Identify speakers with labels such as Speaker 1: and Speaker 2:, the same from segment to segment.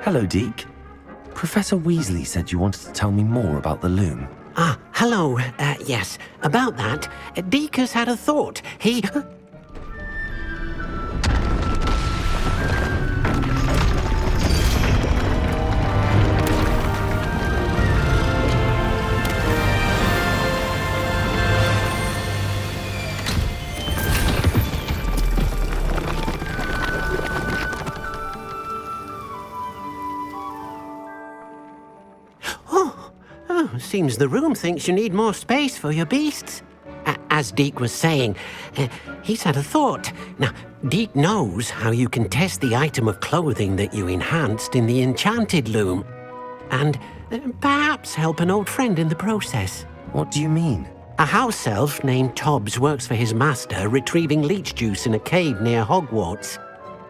Speaker 1: Hello, Deke. Professor Weasley said you wanted to tell me more about the loom.
Speaker 2: Ah, hello. Yes, about that. Deke has had a thought. He... Seems the room thinks you need more space for your beasts. As Deke was saying, he's had a thought. Now, Deke knows how you can test the item of clothing that you enhanced in the enchanted loom. And perhaps help an old friend in the process.
Speaker 1: What do you mean?
Speaker 2: A house elf named Tobbs works for his master retrieving leech juice in a cave near Hogwarts.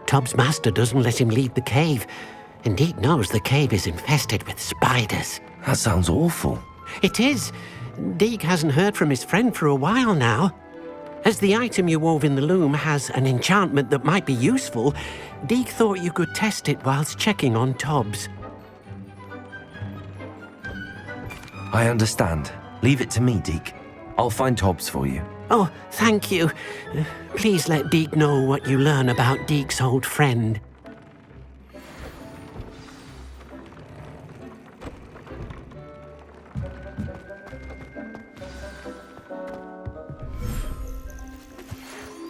Speaker 2: Tobbs' master doesn't let him leave the cave, and Deke knows the cave is infested with spiders.
Speaker 1: That sounds awful.
Speaker 2: It is. Deke hasn't heard from his friend for a while now. As the item you wove in the loom has an enchantment that might be useful, Deke thought you could test it whilst checking on Tobbs.
Speaker 1: I understand. Leave it to me, Deke. I'll find Tobbs for you.
Speaker 2: Oh, thank you. Please let Deke know what you learn about Deke's old friend.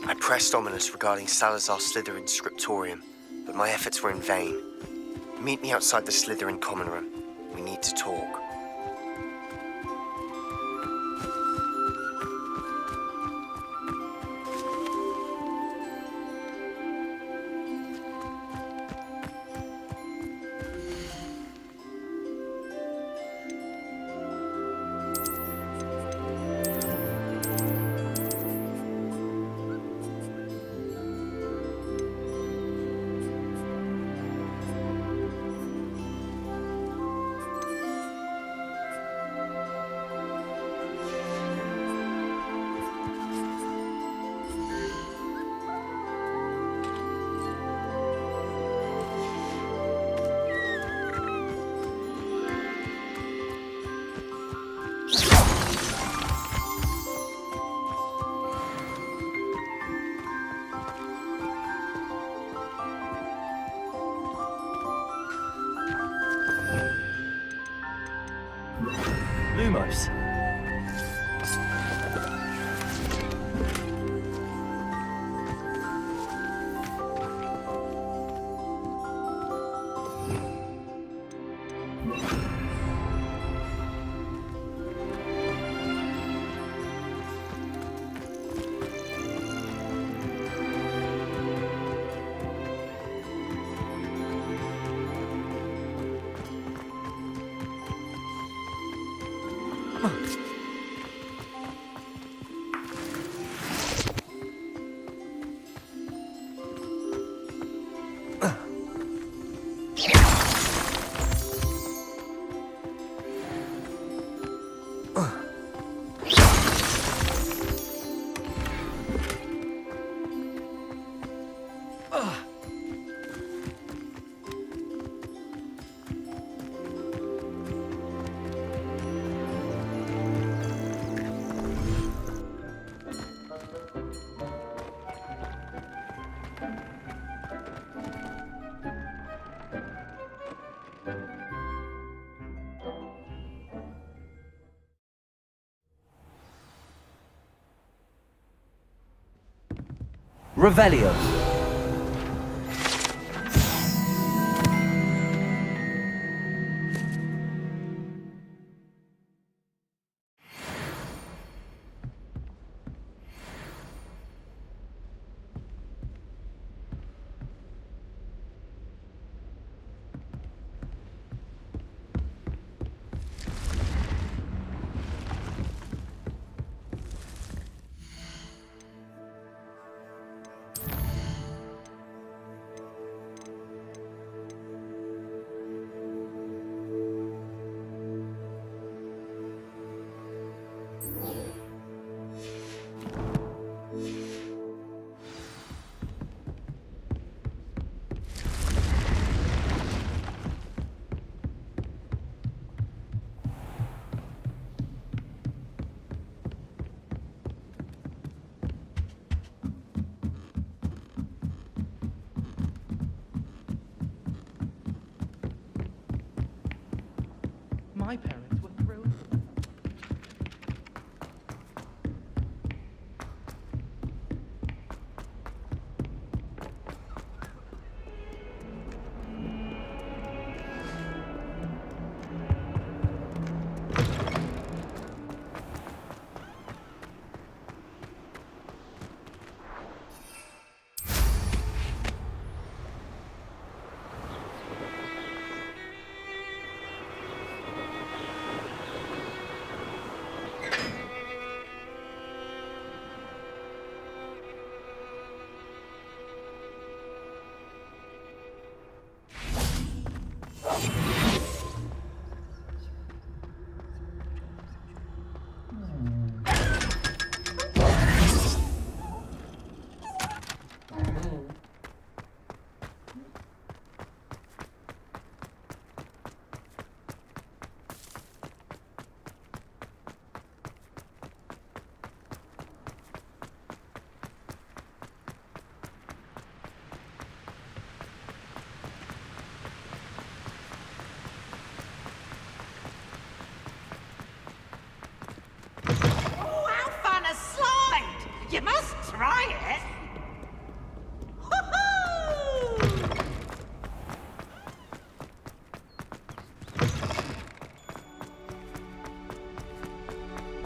Speaker 3: I pressed Ominous regarding Salazar Slytherin's scriptorium, but my efforts were in vain. Meet me outside the Slytherin common room. We need to talk.
Speaker 1: Lumos. Revelio.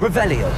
Speaker 1: Revelio!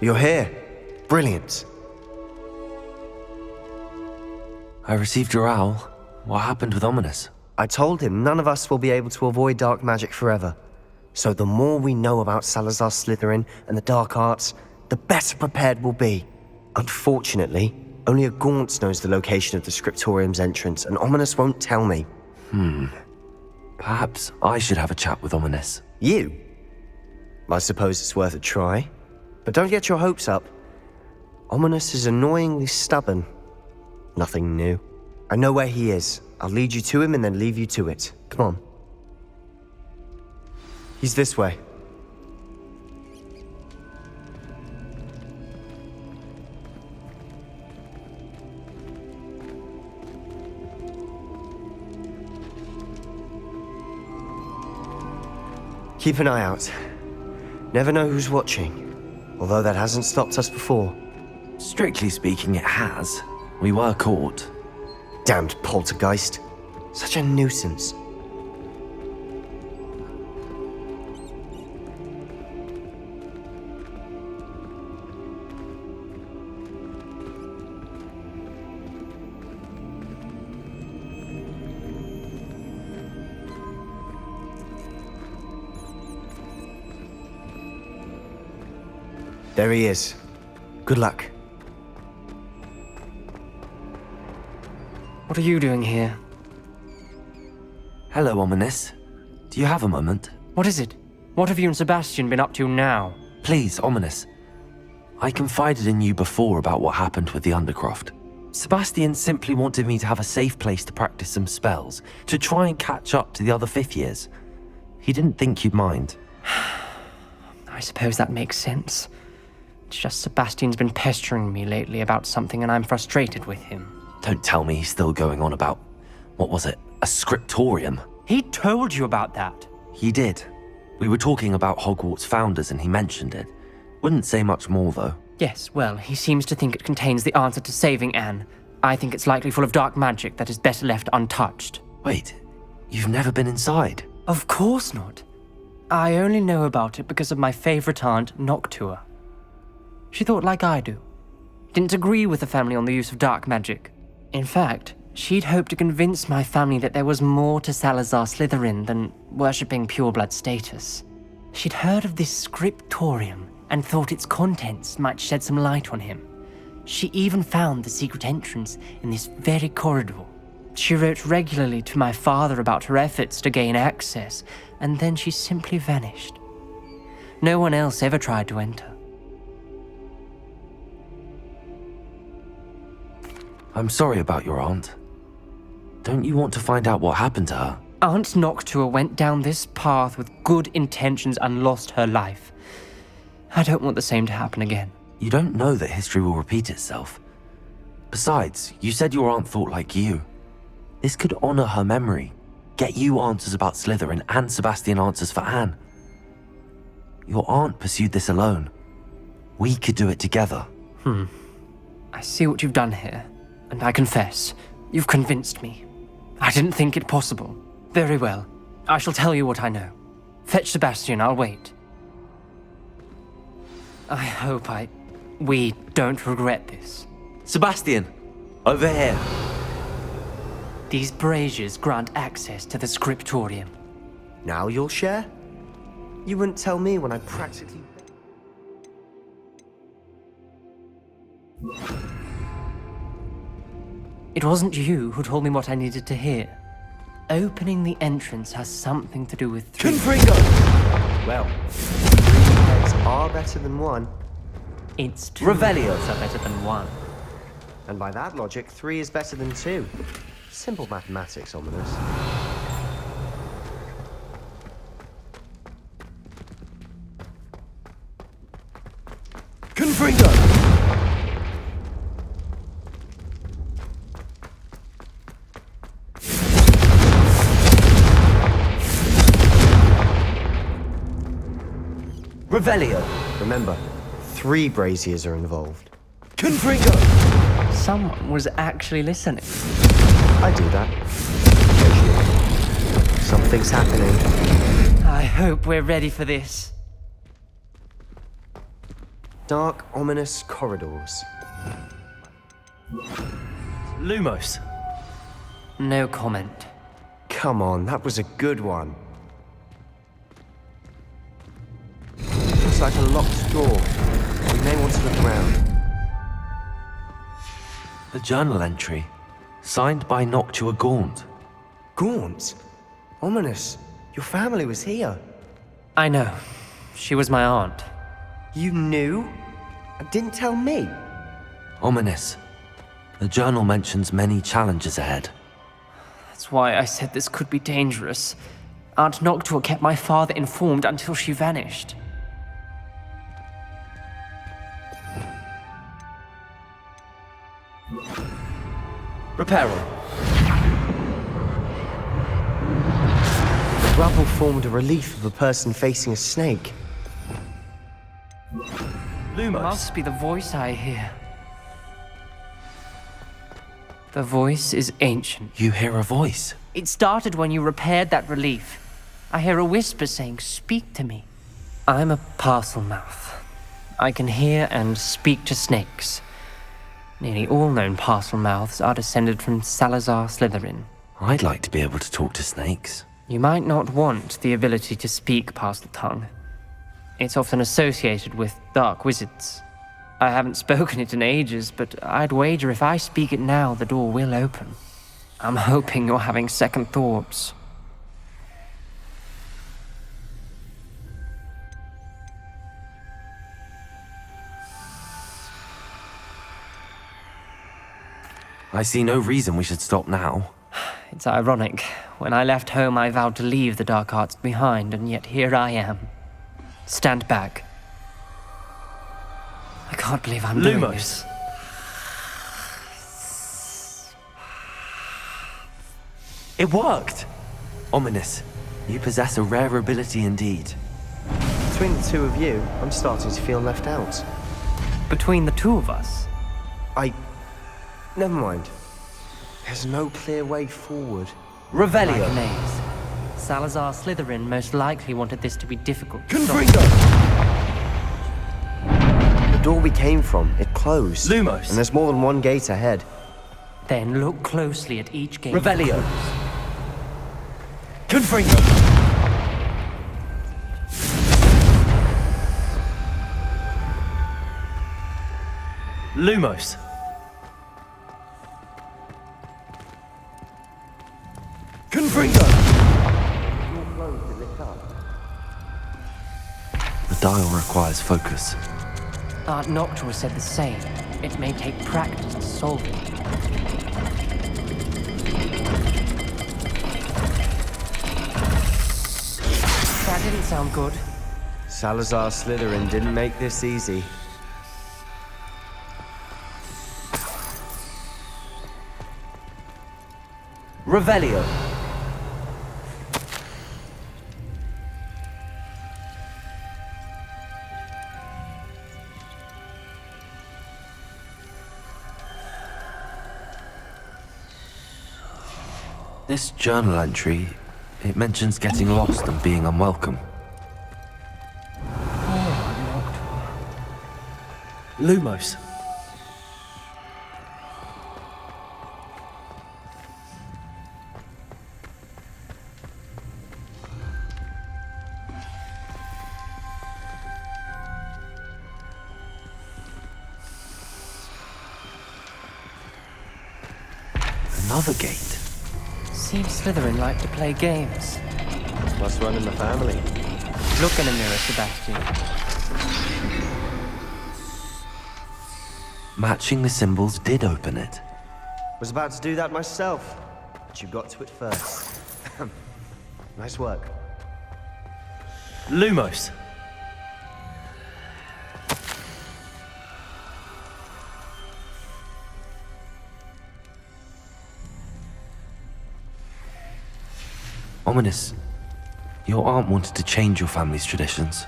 Speaker 3: You're here. Brilliant.
Speaker 1: I received your owl. What happened with Ominous?
Speaker 3: I told him none of us will be able to avoid dark magic forever. So the more we know about Salazar Slytherin and the dark arts, the better prepared we'll be. Unfortunately, only a Gaunt knows the location of the Scriptorium's entrance, and Ominous won't tell me.
Speaker 1: Perhaps I should have a chat with Ominous.
Speaker 3: You? I suppose it's worth a try. But don't get your hopes up. Ominous is annoyingly stubborn. Nothing new. I know where he is. I'll lead you to him and then leave you to it. Come on. He's this way. Keep an eye out. Never know who's watching. Although that hasn't stopped us before.
Speaker 1: Strictly speaking, it has. We were caught.
Speaker 3: Damned poltergeist. Such a nuisance. There he is. Good luck.
Speaker 4: What are you doing here?
Speaker 1: Hello, Ominous. Do you have a moment?
Speaker 4: What is it? What have you and Sebastian been up to now?
Speaker 1: Please, Ominous. I confided in you before about what happened with the Undercroft. Sebastian simply wanted me to have a safe place to practice some spells, to try and catch up to the other fifth years. He didn't think you'd mind.
Speaker 4: I suppose that makes sense. It's just Sebastian's been pestering me lately about something and I'm frustrated with him.
Speaker 1: Don't tell me he's still going on about, what was it, a scriptorium?
Speaker 4: He told you about that.
Speaker 1: He did. We were talking about Hogwarts founders and he mentioned it. Wouldn't say much more though.
Speaker 4: Yes, well, he seems to think it contains the answer to saving Anne. I think it's likely full of dark magic that is better left untouched.
Speaker 1: Wait, you've never been inside?
Speaker 4: Of course not. I only know about it because of my favorite aunt, Noctua. She thought like I do. Didn't agree with the family on the use of dark magic. In fact, she'd hoped to convince my family that there was more to Salazar Slytherin than worshipping pureblood status. She'd heard of this scriptorium and thought its contents might shed some light on him. She even found the secret entrance in this very corridor. She wrote regularly to my father about her efforts to gain access, and then she simply vanished. No one else ever tried to enter.
Speaker 1: I'm sorry about your aunt. Don't you want to find out what happened to her?
Speaker 4: Aunt Noctua went down this path with good intentions and lost her life. I don't want the same to happen again.
Speaker 1: You don't know that history will repeat itself. Besides, you said your aunt thought like you. This could honor her memory, get you answers about Slytherin and Sebastian answers for Anne. Your aunt pursued this alone. We could do it together.
Speaker 4: I see what you've done here, and I confess, you've convinced me. I didn't think it possible. Very well. I shall tell you what I know. Fetch Sebastian, I'll wait. I hope we don't regret this.
Speaker 1: Sebastian! Over here!
Speaker 4: These braziers grant access to the scriptorium.
Speaker 3: Now you'll share? You wouldn't tell me when I practically...
Speaker 4: It wasn't you who told me what I needed to hear. Opening the entrance has something to do with
Speaker 3: Confringo! Well, 3 heads are better than one.
Speaker 4: It's 2
Speaker 1: Revelio.
Speaker 4: heads are better than 1.
Speaker 3: And by that logic, 3 is better than 2. Simple mathematics, Ominous.
Speaker 1: Confringo! Revelio!
Speaker 3: Remember, 3 braziers are involved.
Speaker 1: Confringo!
Speaker 4: Someone was actually listening.
Speaker 3: I do that. Occasionally. Something's happening.
Speaker 4: I hope we're ready for this.
Speaker 3: Dark, ominous corridors.
Speaker 1: Lumos.
Speaker 4: No comment.
Speaker 3: Come on, that was a good one. Looks like a locked door. We may want to look around.
Speaker 1: A journal entry. Signed by Noctua Gaunt.
Speaker 3: Gaunt? Ominous. Your family was here.
Speaker 4: I know. She was my aunt.
Speaker 3: You knew? And didn't tell me?
Speaker 1: Ominous. The journal mentions many challenges ahead.
Speaker 4: That's why I said this could be dangerous. Aunt Noctua kept my father informed until she vanished.
Speaker 1: Reparo.
Speaker 3: The rubble formed a relief of a person facing a snake.
Speaker 1: Lumos.
Speaker 4: Must be the voice I hear. The voice is ancient.
Speaker 1: You hear a voice.
Speaker 4: It started when you repaired that relief. I hear a whisper saying, "Speak to me." I'm a parcel mouth. I can hear and speak to snakes. Nearly all known parcel mouths are descended from Salazar Slytherin.
Speaker 1: I'd like to be able to talk to snakes.
Speaker 4: You might not want the ability to speak parcel tongue. It's often associated with dark wizards. I haven't spoken it in ages, but I'd wager if I speak it now, the door will open. I'm hoping you're having second thoughts.
Speaker 1: I see no reason we should stop now.
Speaker 4: It's ironic. When I left home, I vowed to leave the dark arts behind, and yet here I am. Stand back. I can't believe I'm doing this.
Speaker 1: It worked! Ominous. You possess a rare ability indeed.
Speaker 3: Between the 2 of you, I'm starting to feel left out.
Speaker 4: Between the 2 of us,
Speaker 3: Never mind. There's no clear way forward.
Speaker 1: Revelio.
Speaker 4: like names. Salazar Slytherin most likely wanted this to be difficult.
Speaker 1: Confringo.
Speaker 3: The door we came from, it closed.
Speaker 1: Lumos.
Speaker 3: And there's more than one gate ahead.
Speaker 4: Then look closely at each gate.
Speaker 1: Revelio. Confringo. Lumos. Confringo. The dial requires focus.
Speaker 4: Aunt Noctua said the same. It may take practice to solve it. That didn't sound good.
Speaker 3: Salazar Slytherin didn't make this easy.
Speaker 1: Revelio. This journal entry, it mentions getting lost and being unwelcome. Lumos. Another gate.
Speaker 4: Seems Slytherin like to play games.
Speaker 3: Must run in the family.
Speaker 4: Look in a mirror, Sebastian.
Speaker 1: Matching the symbols did open it.
Speaker 3: Was about to do that myself, but you got to it first. Nice work.
Speaker 5: Lumos.
Speaker 1: Ominous, your aunt wanted to change your family's traditions.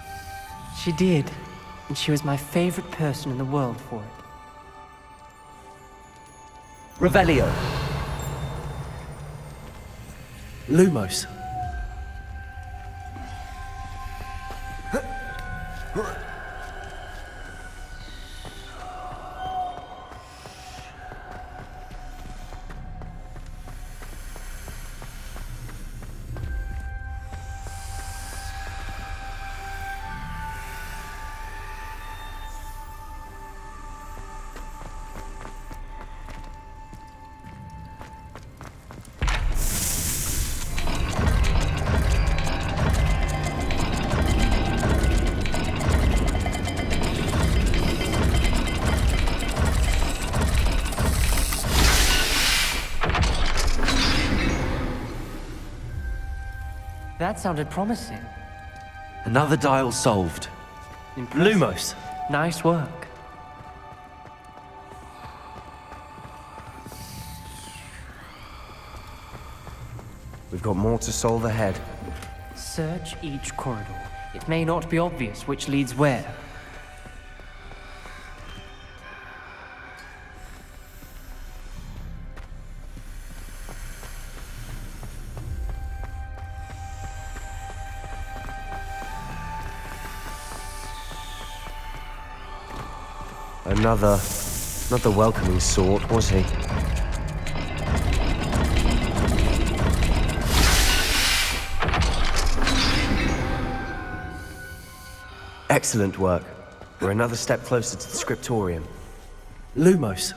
Speaker 4: She did, and she was my favorite person in the world for it.
Speaker 5: Revelio. Lumos.
Speaker 4: That sounded promising.
Speaker 1: Another dial solved.
Speaker 4: Impressive.
Speaker 5: Lumos.
Speaker 4: Nice work.
Speaker 3: We've got more to solve ahead.
Speaker 4: Search each corridor. It may not be obvious which leads where.
Speaker 3: Another, not the welcoming sort, was he? Excellent work. We're another step closer to the scriptorium.
Speaker 5: Lumos.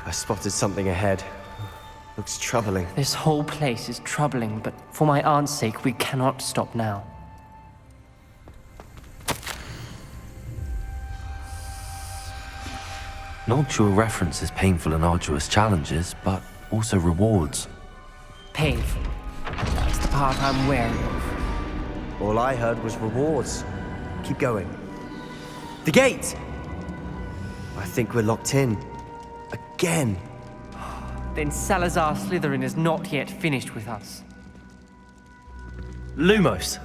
Speaker 3: I spotted something ahead. Looks troubling.
Speaker 4: This whole place is troubling, but for my aunt's sake, we cannot stop now.
Speaker 1: Noctua references painful and arduous challenges, but also rewards.
Speaker 4: Painful. That's the part I'm wary of.
Speaker 3: All I heard was rewards. Keep going. The gate! I think we're locked in. Again.
Speaker 4: Then Salazar Slytherin is not yet finished with us.
Speaker 5: Lumos.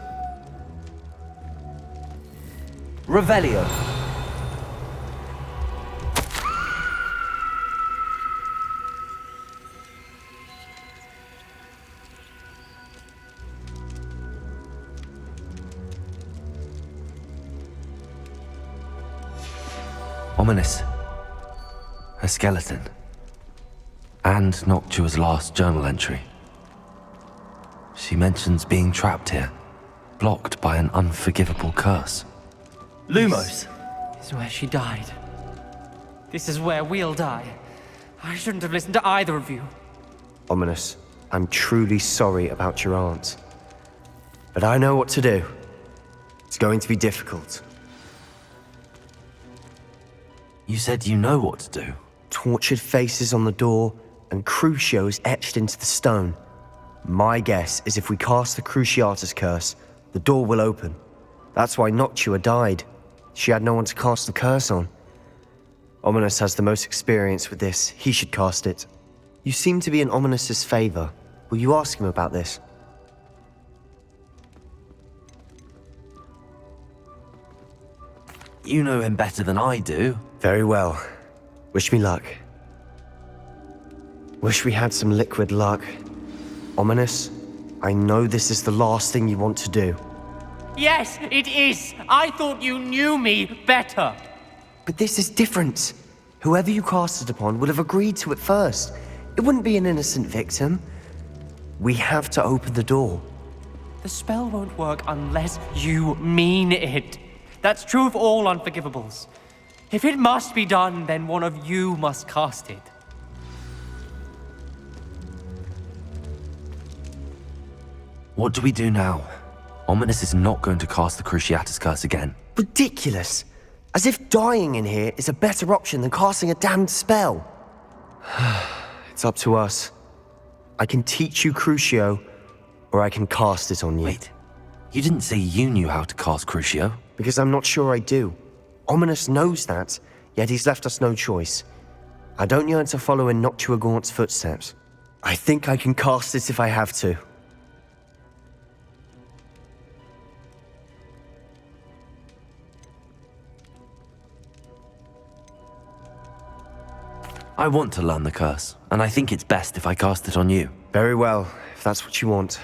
Speaker 3: Revelio.
Speaker 1: Ominous. A skeleton. And Noctua's last journal entry. She mentions being trapped here, blocked by an unforgivable curse.
Speaker 5: Lumos.
Speaker 4: This is where she died. This is where we'll die. I shouldn't have listened to either of you.
Speaker 3: Ominous, I'm truly sorry about your aunt. But I know what to do. It's going to be difficult.
Speaker 1: You said you know what to do.
Speaker 3: Tortured faces on the door and Crucios etched into the stone. My guess is if we cast the Cruciatus curse, the door will open. That's why Noctua died. She had no one to cast the curse on. Ominous has the most experience with this. He should cast it. You seem to be in Ominous's favor. Will you ask him about this?
Speaker 1: You know him better than I do.
Speaker 3: Very well. Wish me luck. Wish we had some liquid luck. Ominous, I know this is the last thing you want to do.
Speaker 4: Yes, it is. I thought you knew me better.
Speaker 3: But this is different. Whoever you cast it upon would have agreed to it first. It wouldn't be an innocent victim. We have to open the door.
Speaker 4: The spell won't work unless you mean it. That's true of all unforgivables. If it must be done, then one of you must cast it.
Speaker 1: What do we do now? Ominous is not going to cast the Cruciatus Curse again.
Speaker 3: Ridiculous! As if dying in here is a better option than casting a damned spell. It's up to us. I can teach you Crucio, or I can cast it on you.
Speaker 1: Wait, you didn't say you knew how to cast Crucio?
Speaker 3: Because I'm not sure I do. Ominous knows that, yet he's left us no choice. I don't yearn to follow in Noctua Gaunt's footsteps. I think I can cast it if I have to.
Speaker 1: I want to learn the curse, and I think it's best if I cast it on you.
Speaker 3: Very well, if that's what you want.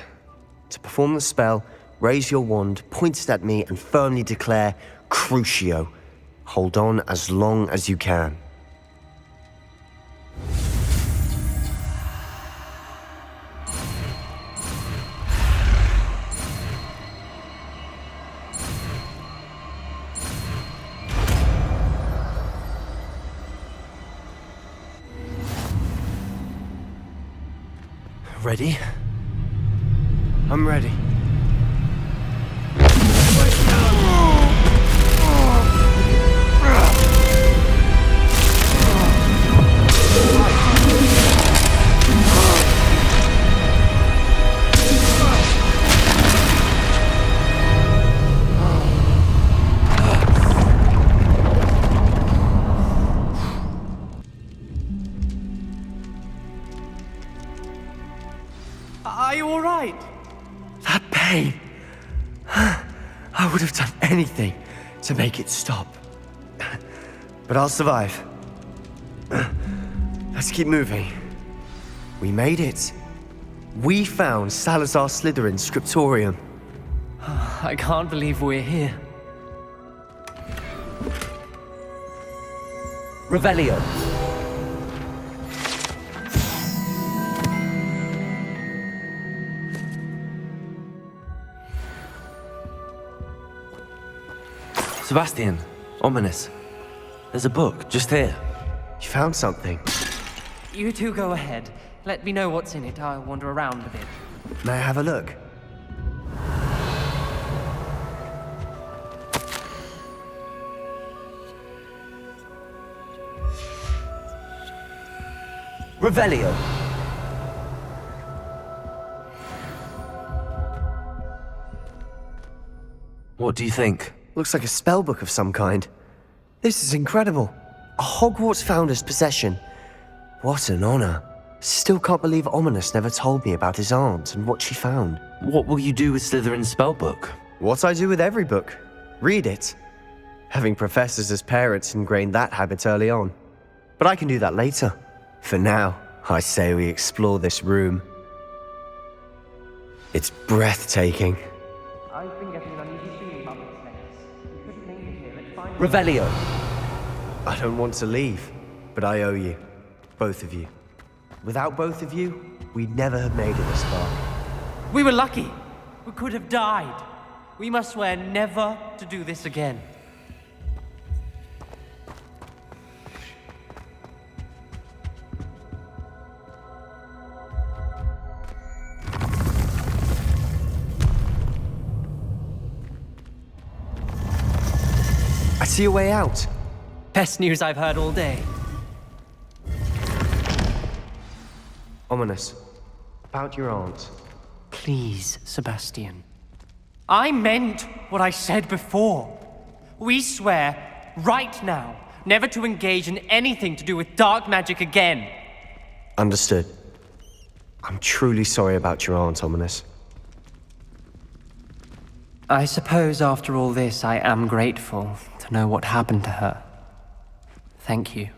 Speaker 3: To perform the spell, raise your wand, point it at me, and firmly declare Crucio. Hold on as long as you can.
Speaker 1: Ready?
Speaker 3: I'm ready.
Speaker 4: Are you all right?
Speaker 3: That pain. I would have done anything to make it stop. But I'll survive. Let's keep moving. We made it. We found Salazar Slytherin's scriptorium.
Speaker 4: I can't believe we're here.
Speaker 5: Revelio.
Speaker 1: Sebastian, Ominous. There's a book just here.
Speaker 3: You found something.
Speaker 4: You two go ahead. Let me know what's in it. I'll wander around a bit.
Speaker 3: May I have a look?
Speaker 5: Revelio.
Speaker 1: What do you think?
Speaker 3: Looks like a spellbook of some kind. This is incredible. A Hogwarts founder's possession. What an honor. Still can't believe Ominous never told me about his aunt and what she found.
Speaker 1: What will you do with Slytherin's spellbook?
Speaker 3: What I do with every book. Read it. Having professors as parents ingrained that habit early on. But I can do that later. For now, I say we explore this room. It's breathtaking.
Speaker 4: I've been getting an uneasy feeling about this place. We couldn't make it here. Let's find
Speaker 5: Revelio.
Speaker 3: I don't want to leave, but I owe you. Both of you. Without both of you, we'd never have made it this far.
Speaker 4: We were lucky. We could have died. We must swear never to do this again.
Speaker 3: I see a way out.
Speaker 4: Best news I've heard all day.
Speaker 3: Ominous. About your aunt.
Speaker 4: Please, Sebastian. I meant what I said before. We swear, right now, never to engage in anything to do with dark magic again.
Speaker 3: Understood. I'm truly sorry about your aunt, Ominous.
Speaker 4: I suppose after all this, I am grateful to know what happened to her. Thank you.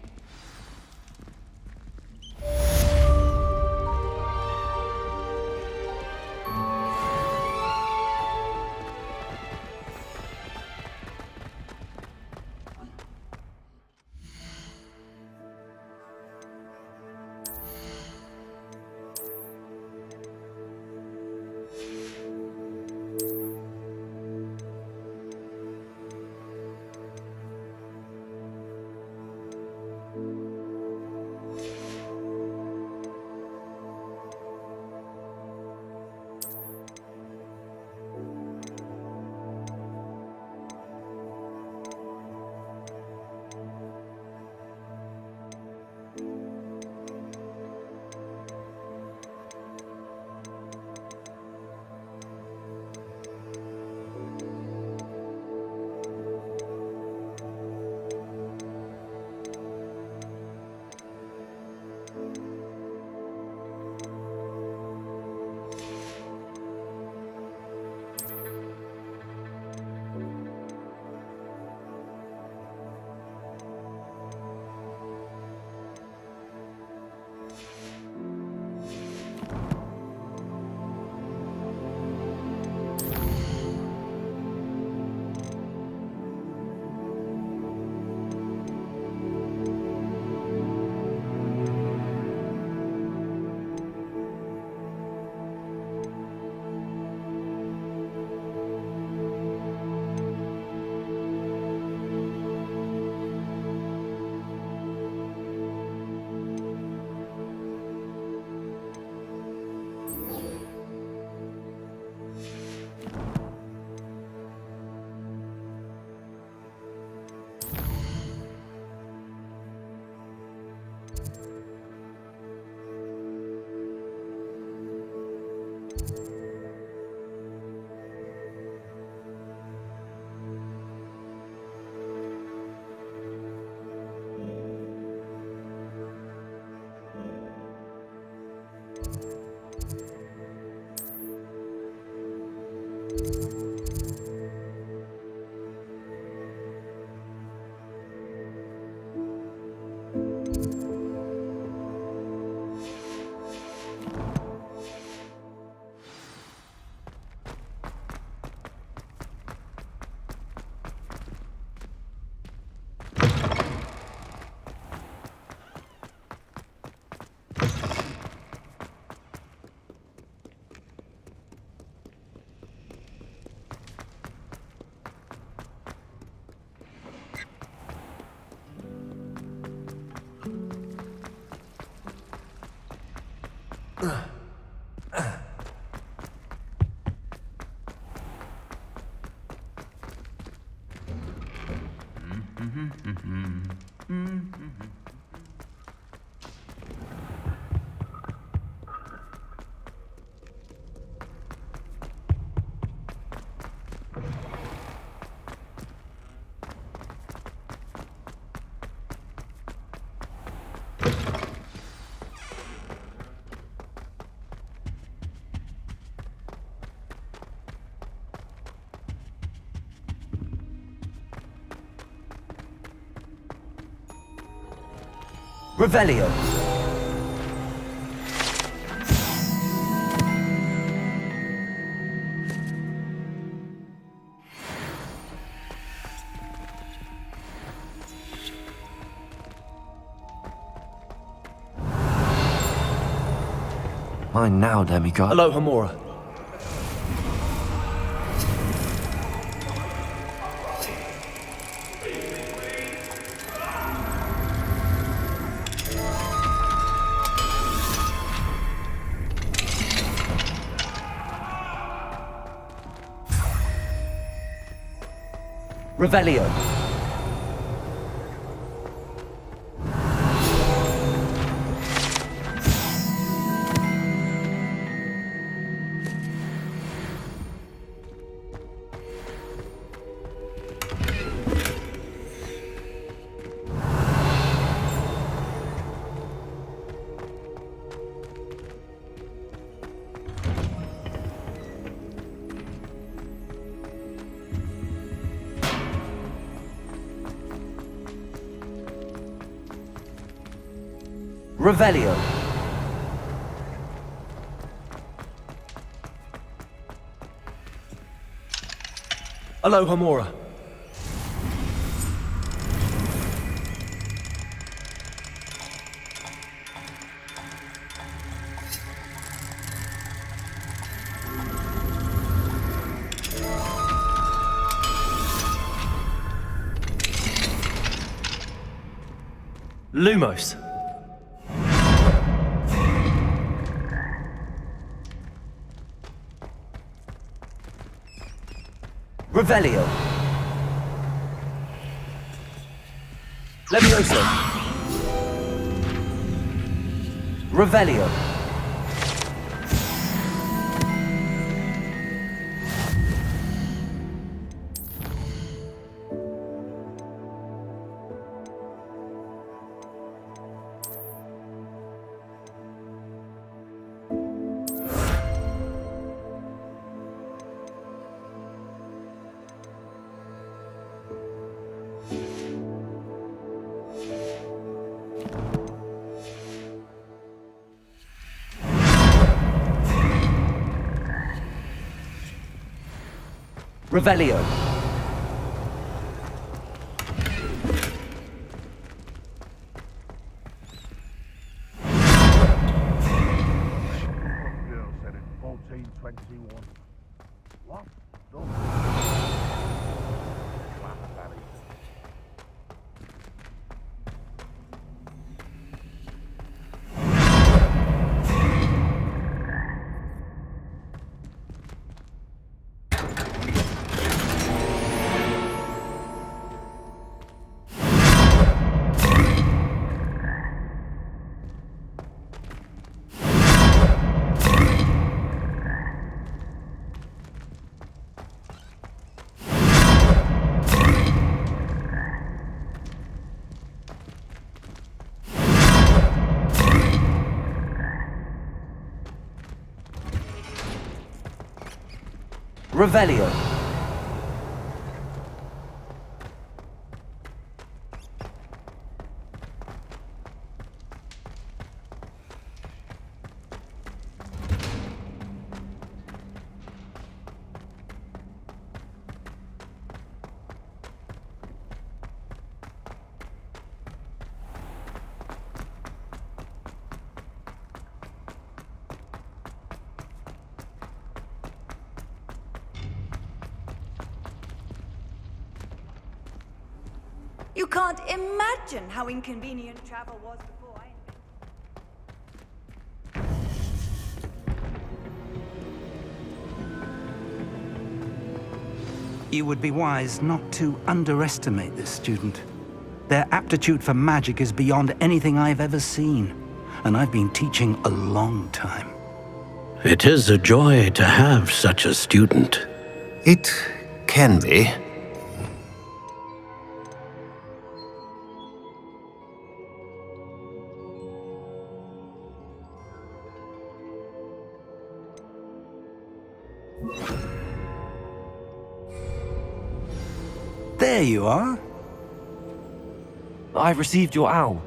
Speaker 5: Revelio.
Speaker 1: Mine now, demigod.
Speaker 5: Hello, Hamura. Revelio. Revelio. Hello, Hamura.
Speaker 6: Lumos.
Speaker 5: Revelio. Levioso. Revelio. Revelio.
Speaker 7: Girl said in 1421. What? Don't. Revelio.
Speaker 8: You can't imagine how inconvenient travel was before I...
Speaker 9: You would be wise not to underestimate this student.
Speaker 6: Their aptitude for magic is beyond anything I've ever seen, and I've been teaching a long time.
Speaker 2: It is a joy to have such a student.
Speaker 9: It can be.
Speaker 6: There you are.
Speaker 1: I received your owl.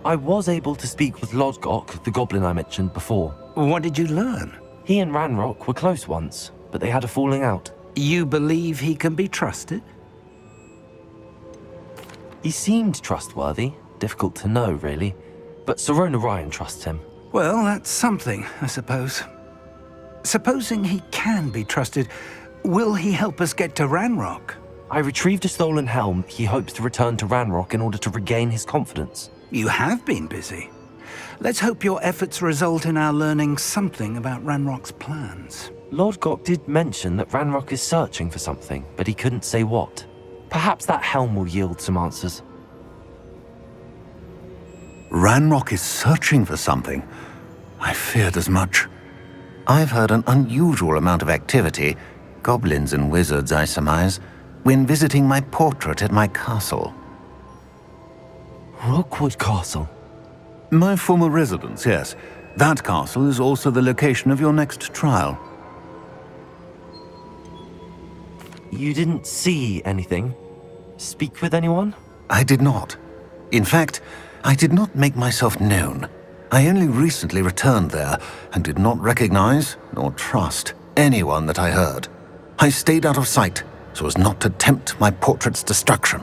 Speaker 1: I was able to speak with Lodgok, the goblin I mentioned before.
Speaker 6: What did you learn?
Speaker 1: He and Ranrock were close once, but they had a falling out.
Speaker 6: You believe he can be trusted?
Speaker 1: He seemed trustworthy. Difficult to know, really. But Sirona Ryan trusts him.
Speaker 6: Well, that's something, I suppose. Supposing he can be trusted, will he help us get to Ranrock?
Speaker 1: I retrieved a stolen helm he hopes to return to Ranrock in order to regain his confidence.
Speaker 6: You have been busy. Let's hope your efforts result in our learning something about Ranrock's plans.
Speaker 1: Lodgok did mention that Ranrock is searching for something, but he couldn't say what. Perhaps that helm will yield some answers.
Speaker 9: Ranrock is searching for something. I feared as much. I've heard an unusual amount of activity, goblins and wizards, I surmise, when visiting my portrait at my castle.
Speaker 1: Rookwood Castle?
Speaker 9: My former residence, yes. That castle is also the location of your next trial.
Speaker 1: You didn't see anything? Speak with anyone?
Speaker 9: I did not. In fact, I did not make myself known. I only recently returned there and did not recognize nor trust anyone that I heard. I stayed out of sight so as not to tempt my portrait's destruction.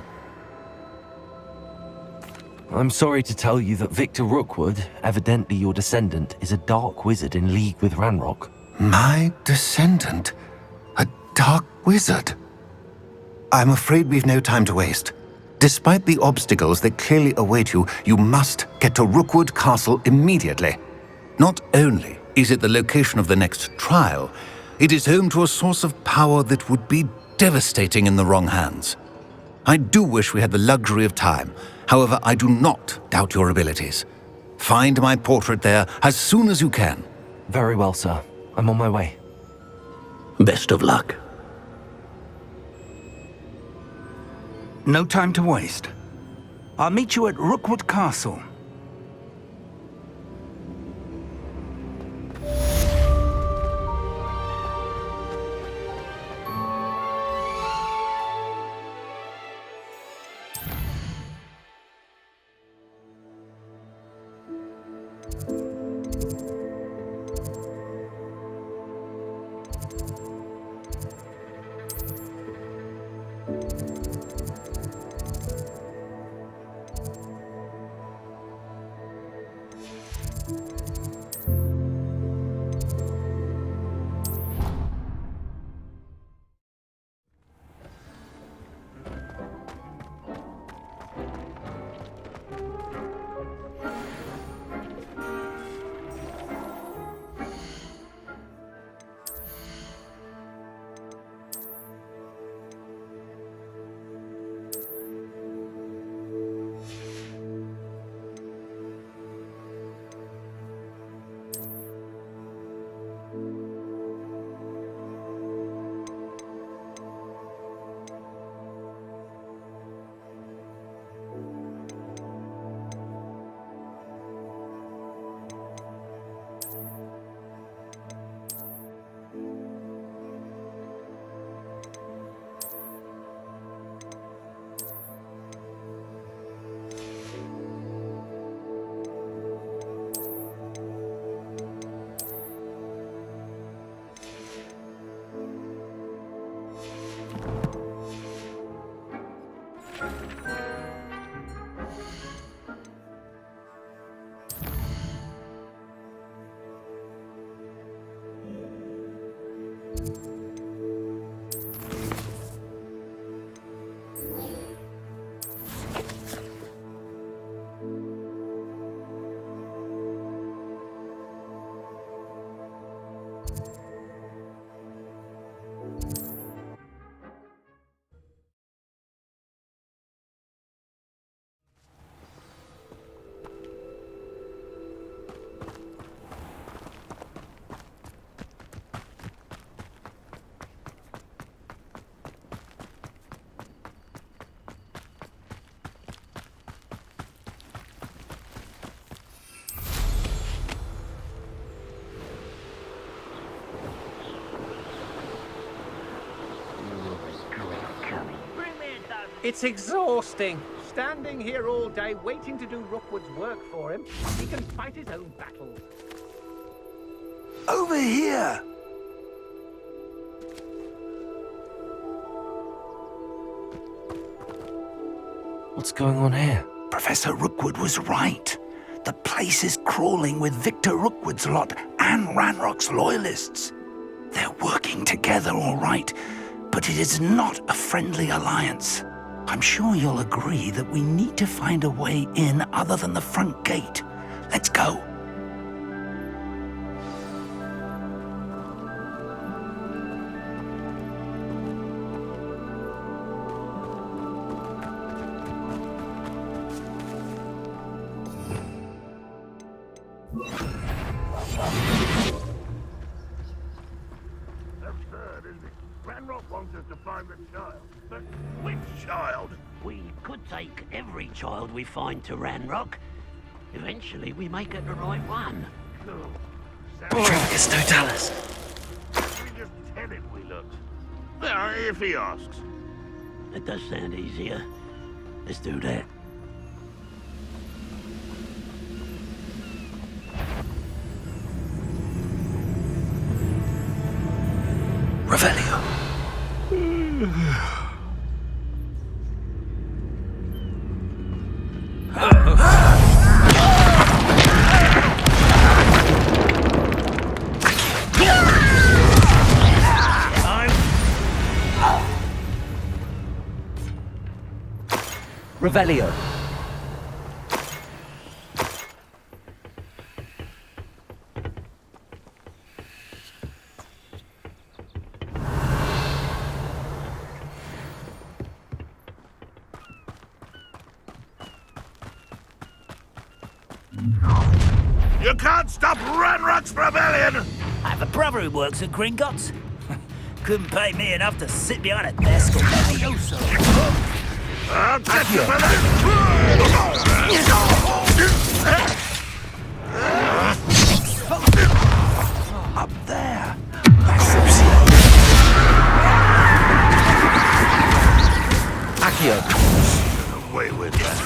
Speaker 1: I'm sorry to tell you that Victor Rookwood, evidently your descendant, is a dark wizard in league with Ranrock.
Speaker 9: My descendant? A dark wizard? I'm afraid we've no time to waste. Despite the obstacles that clearly await you, you must get to Rookwood Castle immediately. Not only is it the location of the next trial, it is home to a source of power that would be devastating in the wrong hands. I do wish we had the luxury of time. However, I do not doubt your abilities. Find my portrait there as soon as you can.
Speaker 1: Very well, sir. I'm on my way.
Speaker 2: Best of luck.
Speaker 6: No time to waste. I'll meet you at Rookwood Castle.
Speaker 10: It's exhausting. Standing here all day waiting to do Rookwood's work for him. He can fight his own battles.
Speaker 6: Over here!
Speaker 1: What's going on here?
Speaker 6: Professor Rookwood was right. The place is crawling with Victor Rookwood's lot and Ranrock's loyalists. They're working together all right, but it is not a friendly alliance. I'm sure you'll agree that we need to find a way in other than the front gate. Let's go.
Speaker 7: Absurd, isn't it? Ranrock wants us to find the child. But which child?
Speaker 2: We could take every child we find to Ranrock. Eventually, we may get the right one.
Speaker 7: Cool.
Speaker 1: Travis Totalis.
Speaker 7: We just tell him we looked. Well, if he asks.
Speaker 2: It does sound easier. Let's do that.
Speaker 1: Revelio.
Speaker 5: Revelio.
Speaker 7: You can't stop Ranrock's rebellion!
Speaker 11: I have a brother who works at Gringotts. Couldn't pay me enough to sit behind a desk or Levioso.
Speaker 7: I'll get you for that!
Speaker 6: Up there.
Speaker 1: Accio.
Speaker 7: Away with that.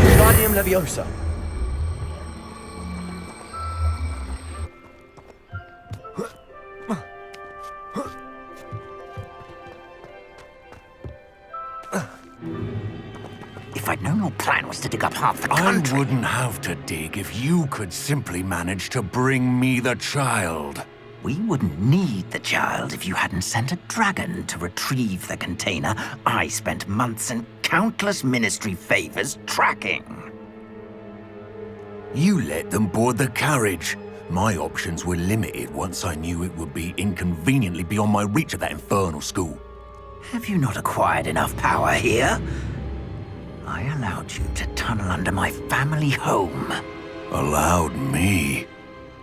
Speaker 5: Wingardium Leviosa.
Speaker 11: If I'd known your plan was to dig up half the country...
Speaker 9: I wouldn't have to dig if you could simply manage to bring me the child.
Speaker 11: We wouldn't need the child if you hadn't sent a dragon to retrieve the container I spent months and countless ministry favors tracking.
Speaker 9: You let them board the carriage. My options were limited once I knew it would be inconveniently beyond my reach at that infernal school.
Speaker 11: Have you not acquired enough power here? I allowed you to tunnel under my family home.
Speaker 9: Allowed me?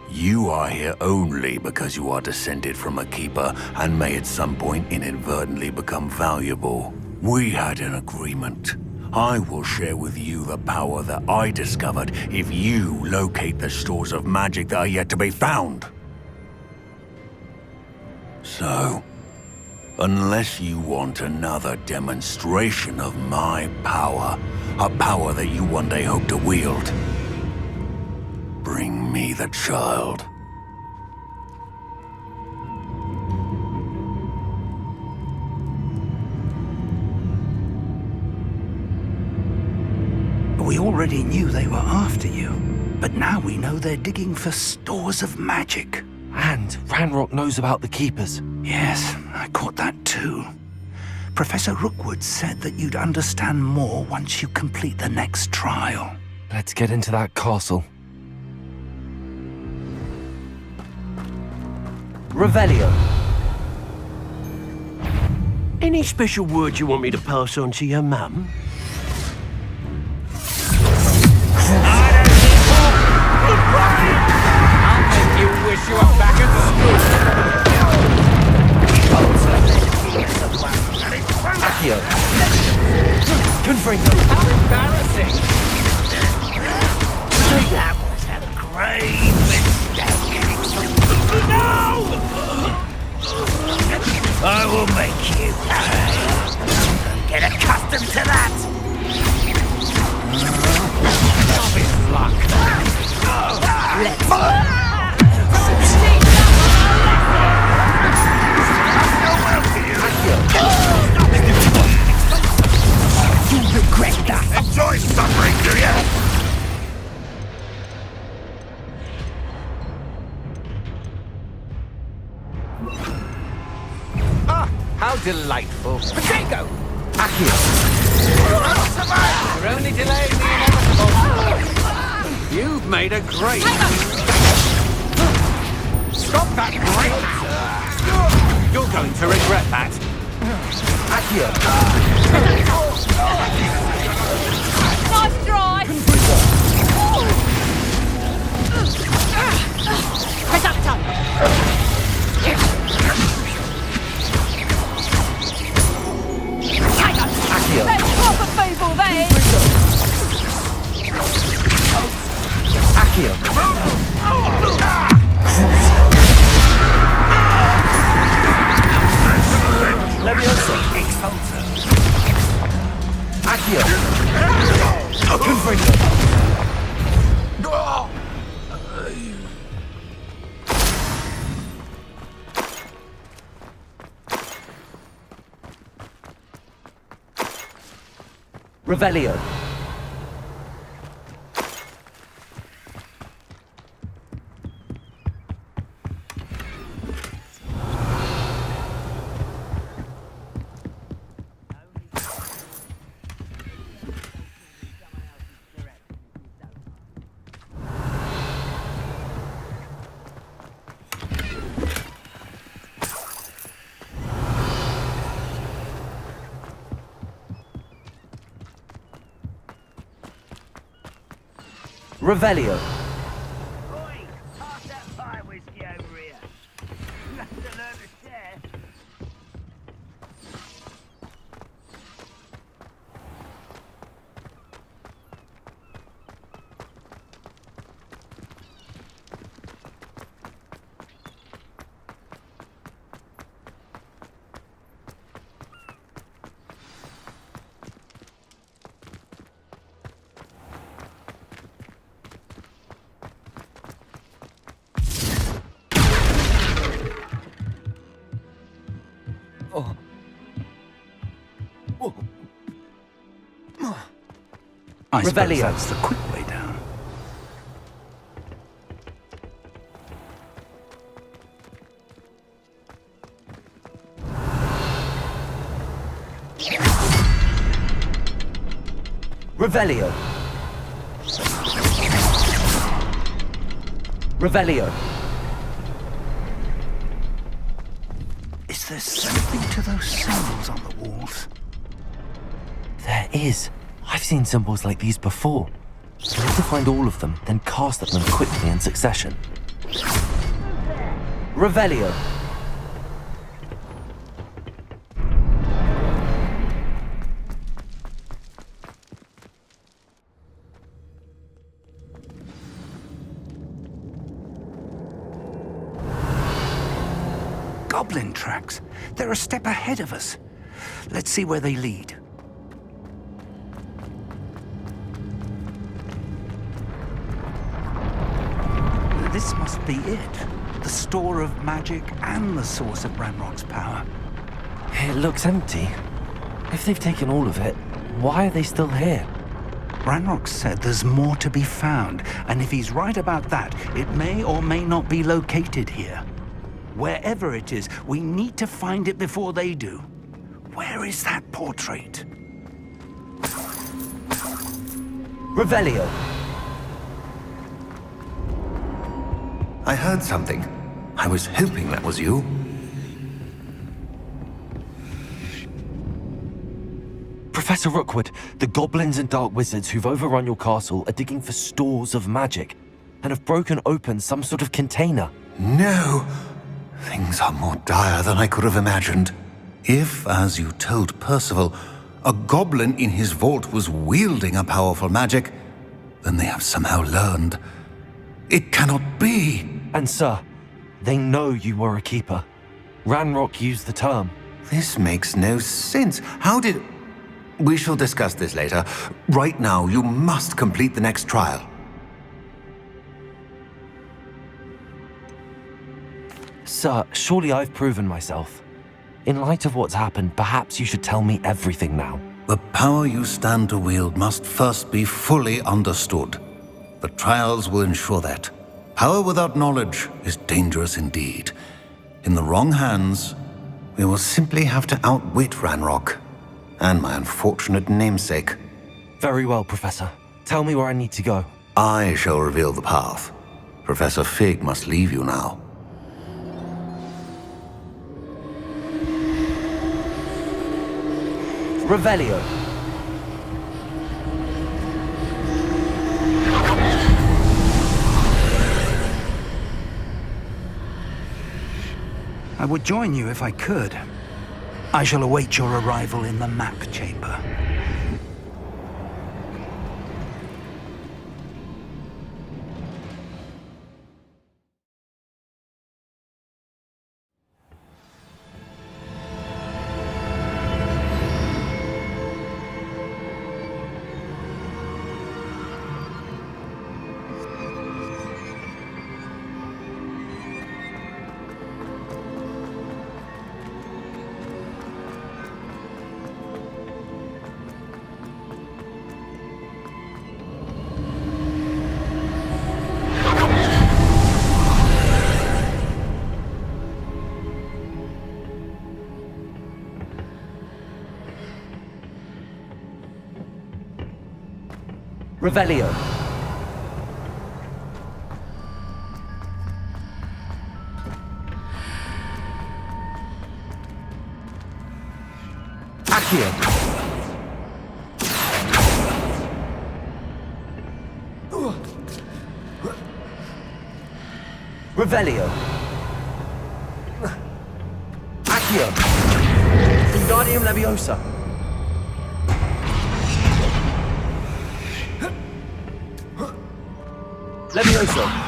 Speaker 9: You are here only because you are descended from a keeper and may at some point inadvertently become valuable. We had an agreement. I will share with you the power that I discovered if you locate the stores of magic that are yet to be found. So, unless you want another demonstration of my power, a power that you one day hope to wield, bring me the child.
Speaker 6: We already knew they were after you, but now we know they're digging for stores of magic.
Speaker 1: And Ranrock knows about the Keepers.
Speaker 6: Yes, I caught that too. Professor Rookwood said that you'd understand more once you complete the next trial.
Speaker 1: Let's get into that castle.
Speaker 5: Revelio.
Speaker 2: Any special word you want me to pass on to your mum?
Speaker 10: I'll make you wish you were back at
Speaker 5: Accio. Confringo.
Speaker 6: enjoy suffering, do you?
Speaker 10: Ah, how delightful. Potato!
Speaker 5: Accio.
Speaker 10: You're only delaying the inevitable. You've made a great... Stop that great... You're going to regret that.
Speaker 5: Accio.
Speaker 8: Nice drive! Press up top!
Speaker 5: Accio.
Speaker 8: Let's proper people then!
Speaker 5: Accio. Leviosa. Expulsor. Accio. Confringo. Revelio. Revelio.
Speaker 7: Oi, pass that fire whiskey over here. You have to learn to share.
Speaker 6: I suppose
Speaker 5: Revelio.
Speaker 6: that's the quick way down.
Speaker 5: Revelio. Revelio.
Speaker 6: Is there something to those symbols on the walls?
Speaker 1: There is. I've seen symbols like these before. I need to find all of them, then cast at them quickly in succession.
Speaker 5: Revelio.
Speaker 6: Goblin tracks. They're a step ahead of us. Let's see where they lead. This must be it. The store of magic and the source of Ranrock's power.
Speaker 1: It looks empty. If they've taken all of it, why are they still here?
Speaker 6: Ranrock said there's more to be found, and if he's right about that, it may or may not be located here. Wherever it is, we need to find it before they do. Where is that portrait?
Speaker 5: Revelio.
Speaker 9: I heard something. I was hoping that was you.
Speaker 1: Professor Rookwood, the goblins and dark wizards who've overrun your castle are digging for stores of magic and have broken open some sort of container.
Speaker 9: No! Things are more dire than I could have imagined. If, as you told Percival, a goblin in his vault was wielding a powerful magic, then they have somehow learned. It cannot be!
Speaker 1: And sir, they know you were a keeper. Ranrock used the term.
Speaker 9: This makes no sense. How did... We shall discuss this later. Right now, you must complete the next trial.
Speaker 1: Sir, surely I've proven myself. In light of what's happened, perhaps you should tell me everything now.
Speaker 9: The power you stand to wield must first be fully understood. The trials will ensure that. Power without knowledge is dangerous indeed. In the wrong hands, we will simply have to outwit Ranrock and my unfortunate namesake.
Speaker 1: Very well, Professor. Tell me where I need to go.
Speaker 9: I shall reveal the path. Professor Fig must leave you now.
Speaker 5: Revelio.
Speaker 6: I would join you if I could. I shall await your arrival in the map chamber.
Speaker 5: Revelio. Accio. Revelio. Accio. Wingardium Leviosa. Levioso.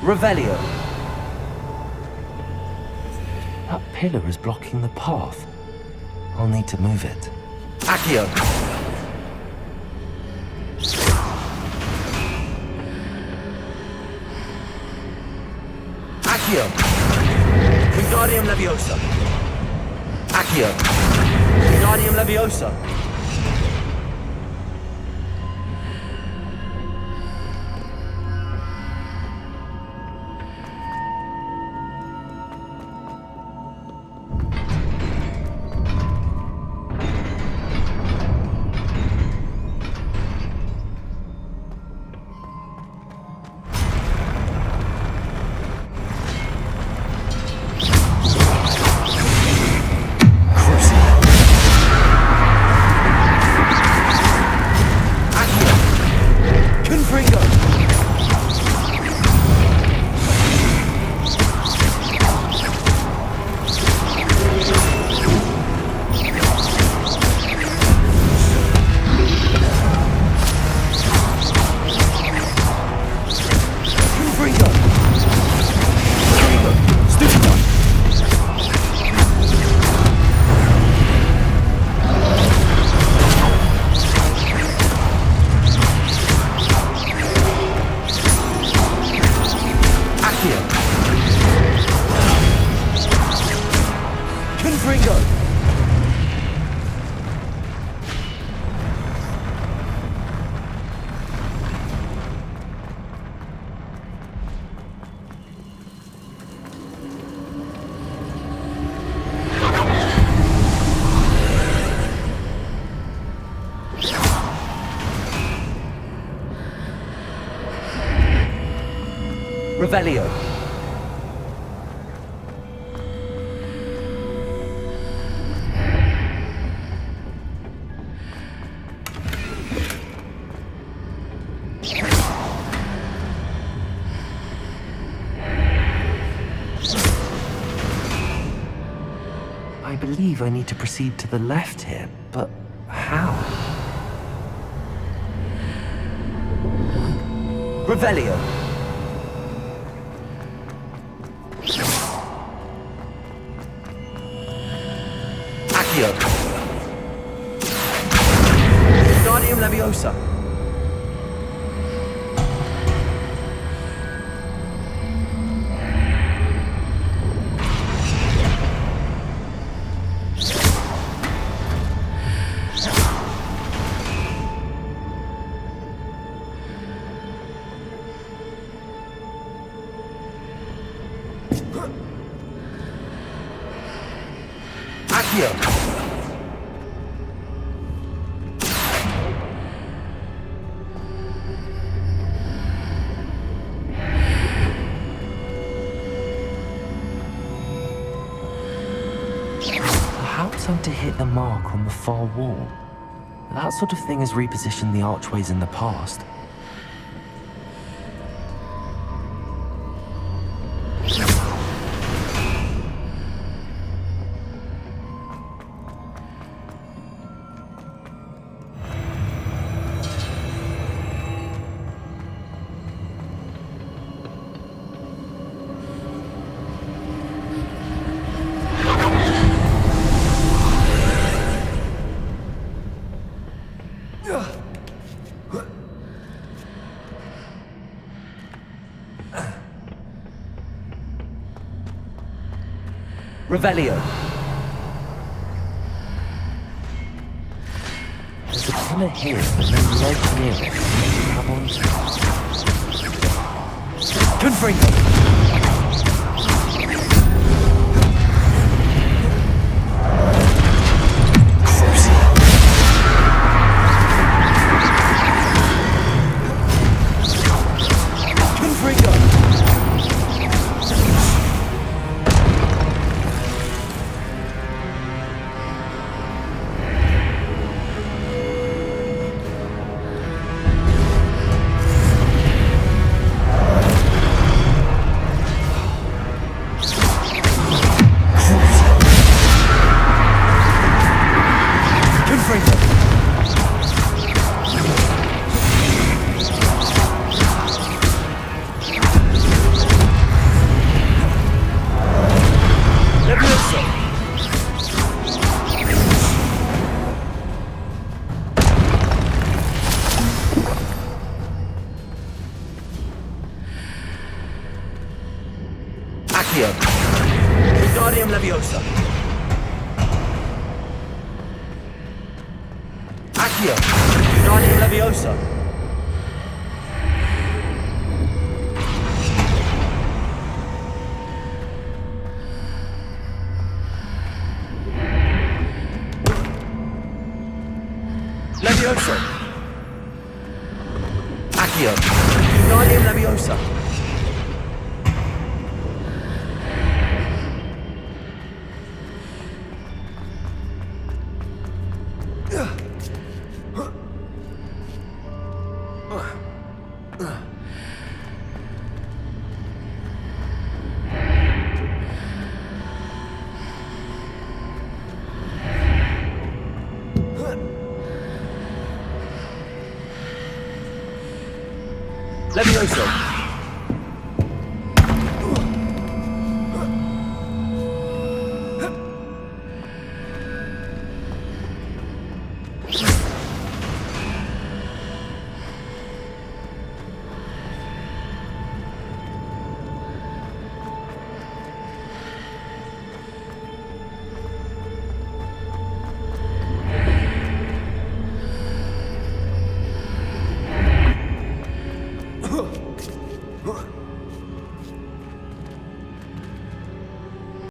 Speaker 5: Revelio.
Speaker 1: That pillar is blocking the path. I'll need to move it.
Speaker 5: Accio. Accio. Wingardium Leviosa. Accio. Wingardium Leviosa. Revelio.
Speaker 1: I believe I need to proceed to the left here, but how?
Speaker 5: Revelio. Accio. Wingardium Leviosa. Accio.
Speaker 1: Perhaps I'm to hit the mark on the far wall. That sort of thing has repositioned the archways in the past.
Speaker 5: Revelio.
Speaker 1: There's a pillar here, but no ledge near it. Grab onto it.
Speaker 5: Confringo. Accio. Wingardium Leviosa. Accio. Wingardium Leviosa. Leviosa. Accio. Wingardium Leviosa. Levioso.